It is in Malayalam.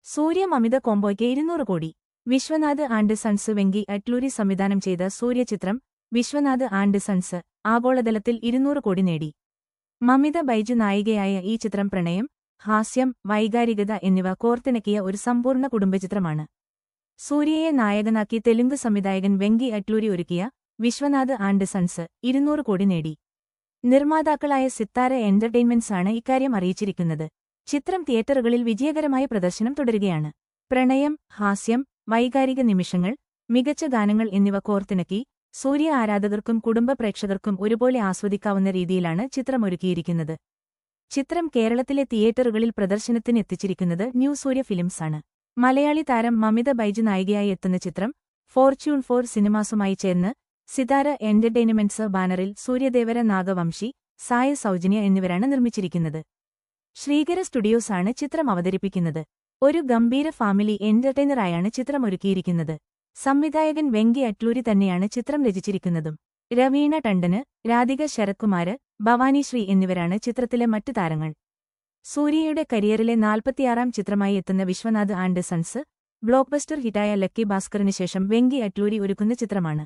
സൂര്യ മമിത കോംബോയ്ക്ക് 200 കോടി. വിശ്വനാഥ് ആൻഡ് സൺസ് വെങ്കി അറ്റ്ലൂരി സംവിധാനം ചെയ്ത സൂര്യചിത്രം വിശ്വനാഥ് ആൻഡ് സൺസ് ആഗോളതലത്തിൽ 200 കോടി നേടി. മമിത ബൈജു നായികയായ ഈ ചിത്രം പ്രണയം, ഹാസ്യം, വൈകാരികത എന്നിവ കോർത്തിണക്കിയ ഒരു സമ്പൂർണ്ണ കുടുംബചിത്രമാണ്. സൂര്യയെ നായകനാക്കി തെലുങ്ക് സംവിധായകൻ വെങ്കി അറ്റ്ലൂരി ഒരുക്കിയ വിശ്വനാഥ് ആൻഡ് സൺസ് 200 കോടി നേടി. നിർമ്മാതാക്കളായ സിത്താര എന്റർടൈൻമെന്റ്സാണ് ഇക്കാര്യം അറിയിച്ചിരിക്കുന്നത്. ചിത്രം തിയേറ്ററുകളിൽ വിജയകരമായ പ്രദർശനം തുടരുകയാണ്. പ്രണയം, ഹാസ്യം, വൈകാരിക നിമിഷങ്ങൾ, മികച്ച ഗാനങ്ങൾ എന്നിവ കോർത്തിണക്കി സൂര്യ ആരാധകർക്കും കുടുംബ പ്രേക്ഷകർക്കും ഒരുപോലെ ആസ്വദിക്കാവുന്ന രീതിയിലാണ് ചിത്രം ഒരുക്കിയിരിക്കുന്നത്. ചിത്രം കേരളത്തിലെ തിയേറ്ററുകളിൽ പ്രദർശനത്തിന് എത്തിച്ചിരിക്കുന്നത് ന്യൂ സൂര്യ ഫിലിംസ് ആണ്. മലയാളി താരം മമിത ബൈജു നായികയായി എത്തുന്ന ചിത്രം ഫോർച്യൂൺ 4 സിനിമാസുമായി ചേർന്ന് സിതാര എന്റർടൈൻമെന്റ്സ് ബാനറിൽ സൂര്യദേവര നാഗവംശി, സായ സൗജന്യ എന്നിവരാണ് നിർമ്മിച്ചിരിക്കുന്നത്. ശ്രീകര സ്റ്റുഡിയോസാണ് ചിത്രം അവതരിപ്പിക്കുന്നത്. ഒരു ഗംഭീര ഫാമിലി എന്റർടൈനറായാണ് ചിത്രം ഒരുക്കിയിരിക്കുന്നത്. സംവിധായകൻ വെങ്കി അറ്റ്ലൂരി തന്നെയാണ് ചിത്രം രചിച്ചിരിക്കുന്നതും. രവീണ ടണ്ടന്, രാധിക ശരത്കുമാര്, ഭവാനി ശ്രീ എന്നിവരാണ് ചിത്രത്തിലെ മറ്റു താരങ്ങൾ. സൂര്യയുടെ കരിയറിലെ 46ാം ചിത്രമായി എത്തുന്ന വിശ്വനാഥ് ആൻഡ് സൺസ് ബ്ലോക്ക്ബസ്റ്റർ ഹിറ്റായ ലക്കി ഭാസ്കറിന് ശേഷം വെങ്കി അറ്റ്ലൂരി ഒരുക്കുന്ന ചിത്രമാണ്.